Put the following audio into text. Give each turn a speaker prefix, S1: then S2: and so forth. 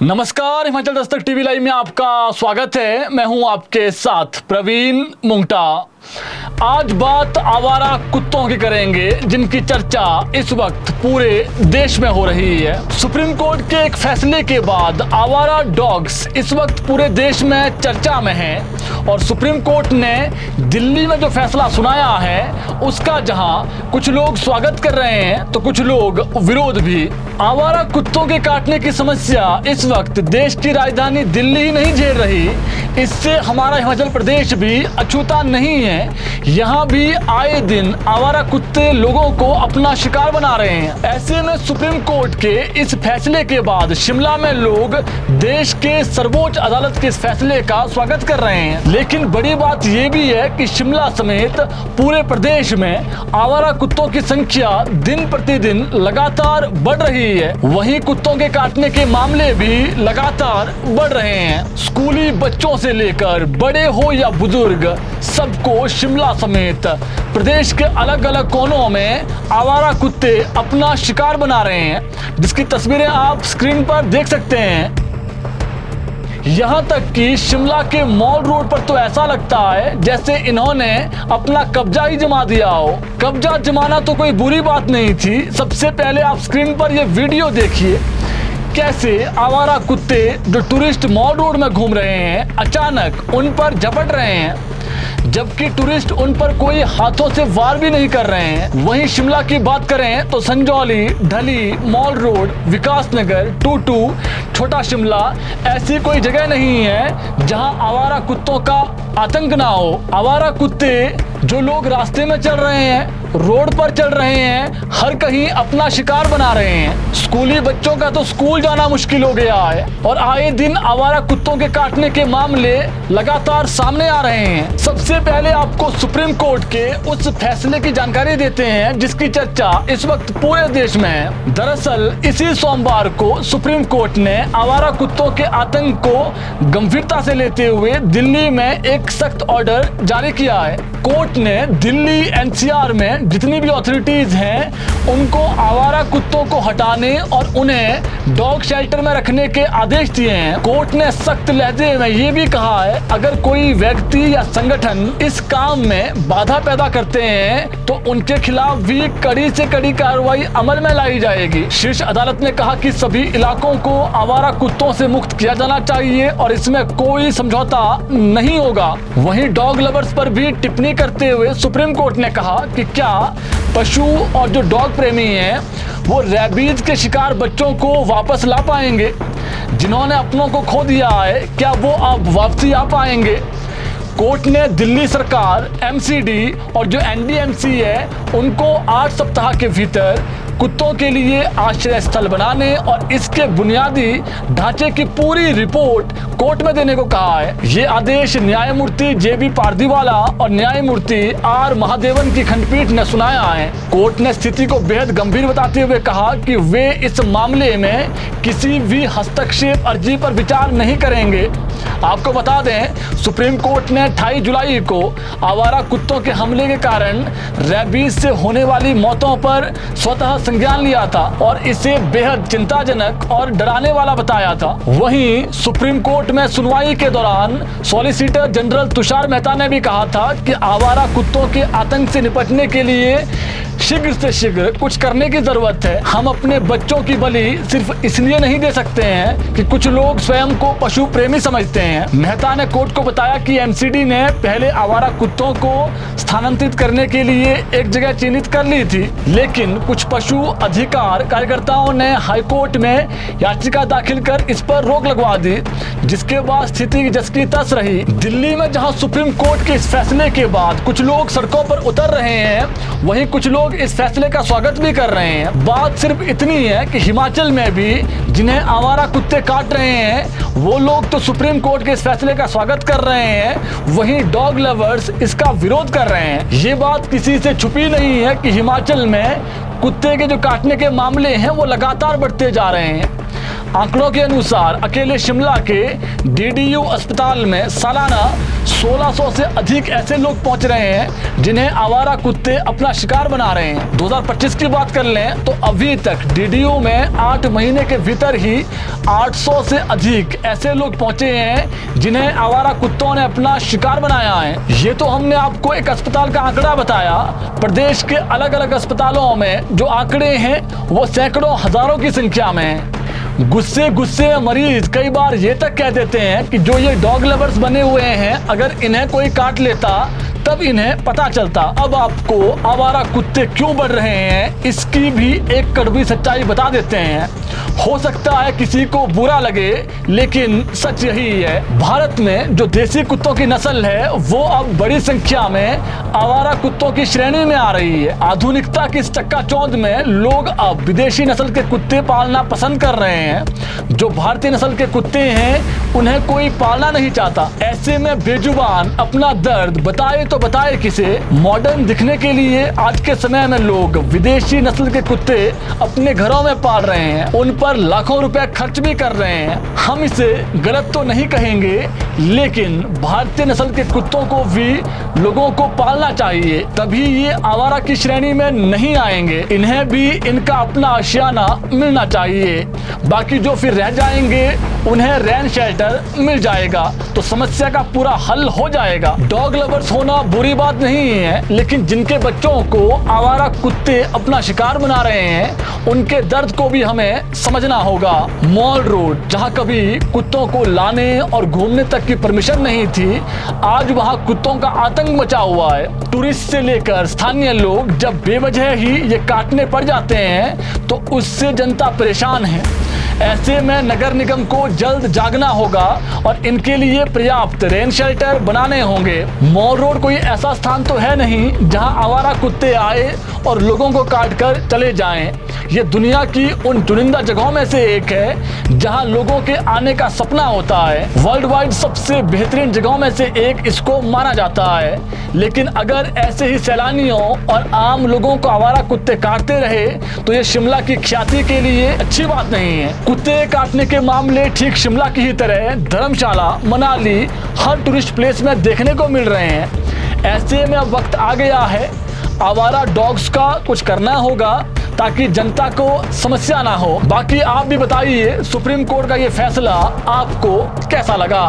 S1: नमस्कार, Himachal Dastak TV live में आपका स्वागत है। मैं हूं आपके साथ प्रवीण मुंगटा। आज बात आवारा कुत्तों की करेंगे, जिनकी चर्चा इस वक्त पूरे देश में हो रही है। सुप्रीम कोर्ट के एक फैसले के बाद आवारा डॉग्स इस वक्त पूरे देश में चर्चा में हैं और सुप्रीम कोर्ट ने दिल्ली में जो फैसला सुनाया है उसका जहां कुछ लोग स्वागत कर रहे हैं तो कुछ लोग विरोध भी। आवारा कुत्तों के काटने की समस्या इस वक्त देश की राजधानी दिल्ली ही नहीं झेल रही, इससे हमारा हिमाचल प्रदेश भी अछूता नहीं है। यहाँ भी आए दिन आवारा कुत्ते लोगों को अपना शिकार बना रहे हैं। ऐसे में सुप्रीम कोर्ट के इस फैसले के बाद शिमला में लोग देश के सर्वोच्च अदालत के इस फैसले का स्वागत कर रहे हैं। लेकिन बड़ी बात यह भी है कि शिमला समेत पूरे प्रदेश में आवारा कुत्तों की संख्या दिन प्रतिदिन लगातार बढ़ रही है। वहीं कुत्तों के काटने के मामले भी लगातार बढ़ रहे हैं। स्कूली बच्चों से लेकर बड़े हो या बुजुर्ग, सबको शिमला समेत प्रदेश के अलग अलग कोनों में आवारा कुत्ते अपना शिकार बना रहे हैं, जिसकी तस्वीरें आप स्क्रीन पर देख सकते हैं। यहाँ तक कि शिमला के मॉल रोड पर तो ऐसा लगता है जैसे इन्होंने अपना कब्जा ही जमा दिया हो। कब्जा जमाना तो कोई बुरी बात नहीं थी। सबसे पहले आप स्क्रीन पर ये वीडियो देखिए, कैसे आवारा कुत्ते जो टूरिस्ट मॉल रोड में घूम रहे हैं अचानक उन पर झपट रहे हैं, जबकि टूरिस्ट उन पर कोई हाथों से वार भी नहीं कर रहे हैं। वहीं शिमला की बात करें तो संजौली, ढली, मॉल रोड, विकास नगर, टूटू, छोटा शिमला ऐसी कोई जगह नहीं है जहां आवारा कुत्तों का आतंक ना हो। आवारा कुत्ते जो लोग रास्ते में चल रहे हैं, रोड पर चल रहे हैं, हर कहीं अपना शिकार बना रहे हैं। स्कूली बच्चों का तो स्कूल जाना मुश्किल हो गया है और आए दिन आवारा कुत्तों के काटने के मामले लगातार सामने आ रहे हैं। सबसे पहले आपको सुप्रीम कोर्ट के उस फैसले की जानकारी देते हैं जिसकी चर्चा इस वक्त पूरे देश में है। दरअसल इसी सोमवार को सुप्रीम कोर्ट ने आवारा कुत्तों के आतंक को गंभीरता से लेते हुए दिल्ली में एक सख्त ऑर्डर जारी किया है। कोर्ट ने दिल्ली एनसीआर में जितनी भी अथॉरिटीज हैं उनको आवारा कुत्तों को हटाने और उन्हें डॉग शेल्टर में रखने के आदेश दिए हैं। कोर्ट ने सख्त लहजे में ये भी कहा है अगर कोई व्यक्ति या संगठन इस काम में बाधा पैदा करते हैं तो उनके खिलाफ भी कड़ी से कड़ी कार्रवाई अमल में लाई जाएगी। शीर्ष अदालत ने कहा कि सभी इलाकों को आवारा कुत्तों से मुक्त किया जाना चाहिए और इसमें कोई समझौता नहीं होगा। वहीं डॉग लवर्स पर भी टिप्पणी करते हुए सुप्रीम कोर्ट ने कहा कि क्या पशु और जो डॉग प्रेमी हैं वो रैबीज के शिकार बच्चों को वापस ला पाएंगे? जिन्होंने अपनों को खो दिया है, क्या वो अब वापसी आ पाएंगे? कोर्ट ने दिल्ली सरकार, एमसीडी और जो एनडीएमसी है उनको 8 सप्ताह के भीतर कुत्तों के लिए आश्रय स्थल बनाने और इसके बुनियादी ढांचे की पूरी रिपोर्ट कोर्ट में देने को कहा है। ये आदेश न्यायमूर्ति जेबी पारदीवाला और न्यायमूर्ति आर महादेवन की खंडपीठ ने सुनाया है। कोर्ट ने स्थिति को बेहद गंभीर बताते हुए कहा कि वे इस मामले में किसी भी हस्तक्षेप अर्जी पर विचार नहीं करेंगे। आपको बता दें, सुप्रीम कोर्ट ने 28 जुलाई को आवारा कुत्तों के हमले के कारण रैबीज से होने वाली मौतों पर स्वतः संज्ञान लिया था और इसे बेहद चिंताजनक और डराने वाला बताया था। वहीं सुप्रीम कोर्ट में सुनवाई के दौरान सॉलिसिटर जनरल तुषार मेहता ने भी कहा था कि आवारा कुत्तों के आतंक से निपटने के लिए शीघ्र से शीघ्र कुछ करने की जरूरत है। हम अपने बच्चों की बलि सिर्फ इसलिए नहीं दे सकते हैं कि कुछ लोग स्वयं को पशु प्रेमी समझते हैं। मेहता ने कोर्ट को बताया कि एमसीडी ने पहले आवारा कुत्तों को स्थानांतरित करने के लिए एक जगह चिन्हित कर ली थी, लेकिन कुछ पशु अधिकार कार्यकर्ताओं ने हाईकोर्ट में याचिका दाखिल कर इस पर रोक लगवा दी, जिसके बाद स्थिति जस की तस रही। दिल्ली में जहां सुप्रीम कोर्ट के इस फैसले के बाद कुछ लोग सड़कों पर उतर रहे हैं, वहीं कुछ लोग इस फैसले का स्वागत भी कर रहे हैं। बात सिर्फ इतनी है कि हिमाचल में भी जिन्हें आवारा कुत्ते काट रहे हैं वो लोग तो सुप्रीम कोर्ट के इस फैसले का स्वागत कर रहे हैं, वहीं डॉग लवर्स इसका विरोध कर रहे हैं। ये बात किसी से छुपी नहीं है कि हिमाचल में कुत्ते के जो काटने के मामले हैं वो लगातार बढ़ते जा रहे हैं। आंकड़ों के अनुसार अकेले शिमला के डीडीयू अस्पताल में सालाना 1600 से अधिक ऐसे लोग पहुंच रहे हैं जिन्हें आवारा कुत्ते अपना शिकार बना रहे हैं। 2025 की बात कर लें तो अभी तक डीडीयू में 8 महीने के भीतर ही 800 से अधिक ऐसे लोग पहुंचे हैं जिन्हें आवारा कुत्तों ने अपना शिकार बनाया है। ये तो हमने आपको एक अस्पताल का आंकड़ा बताया। प्रदेश के अलग अलग अस्पतालों में जो आंकड़े हैं वो सैकड़ों हजारों की संख्या में है। गुस्से में मरीज कई बार ये तक कह देते हैं कि जो ये डॉग लवर्स बने हुए हैं, अगर इन्हें कोई काट लेता तब इन्हें पता चलता। अब आपको आवारा कुत्ते क्यों बढ़ रहे हैं इसकी भी एक कड़वी सच्चाई बता देते हैं। हो सकता है किसी को बुरा लगे, लेकिन सच यही है। भारत में जो देसी कुत्तों की नस्ल है वो अब बड़ी संख्या में आवारा कुत्तों की श्रेणी में आ रही है। आधुनिकता की इस चक्काचौंध में लोग अब विदेशी नस्ल के कुत्ते पालना पसंद कर रहे हैं। जो भारतीय नस्ल के कुत्ते हैं उन्हें कोई पालना नहीं चाहता। ऐसे में बेजुबान अपना दर्द बताए तो बताए किसे। मॉडर्न दिखने के लिए आज के समय में लोग विदेशी नस्ल के कुत्ते अपने घरों में पाल रहे हैं, उन पर लाखों रुपए खर्च भी कर रहे हैं। हम इसे गलत तो नहीं कहेंगे, लेकिन भारतीय नस्ल के कुत्तों को भी लोगों को पालना चाहिए, तभी ये आवारा की श्रेणी में नहीं आएंगे। इन्हें भी इनका अपना आशियाना मिलना चाहिए। बाकी जो फिर रह जाएंगे उन्हें रैन शेल्टर मिल जाएगा तो समस्या का पूरा हल हो जाएगा। डॉग लवर्स होना बुरी बात नहीं है, लेकिन जिनके बच्चों को आवारा कुत्ते अपना शिकार बना रहे हैं उनके दर्द को भी हमें समझना होगा। मॉल रोड जहां कभी कुत्तों को लाने और घूमने तक की परमिशन नहीं थी, आज वहां कुत्तों का आतंक मचा हुआ है। टूरिस्ट से लेकर स्थानीय लोग जब बेवजह ही ये काटने पड़ जाते हैं तो उससे जनता परेशान है। ऐसे में नगर निगम को जल्द जागना होगा और इनके लिए पर्याप्त रेन शेल्टर बनाने होंगे। मॉल रोड कोई ऐसा स्थान तो है नहीं जहां आवारा कुत्ते आए और लोगों को काट कर चले जाएं। ये दुनिया की उन चुनिंदा जगहों में से एक है जहां लोगों के आने का सपना होता है। वर्ल्ड वाइड सबसे बेहतरीन जगहों में से एक इसको माना जाता है। लेकिन अगर ऐसे ही सैलानियों और आम लोगों को आवारा कुत्ते काटते रहे तो ये शिमला की ख्याति के लिए अच्छी बात नहीं है। कुत्ते काटने के मामले ठीक शिमला की ही तरह धर्मशाला, मनाली, हर टूरिस्ट प्लेस में देखने को मिल रहे हैं। ऐसे में अब वक्त आ गया है आवारा डॉग्स का कुछ करना होगा ताकि जनता को समस्या ना हो। बाकी आप भी बताइए सुप्रीम कोर्ट का ये फैसला आपको कैसा लगा।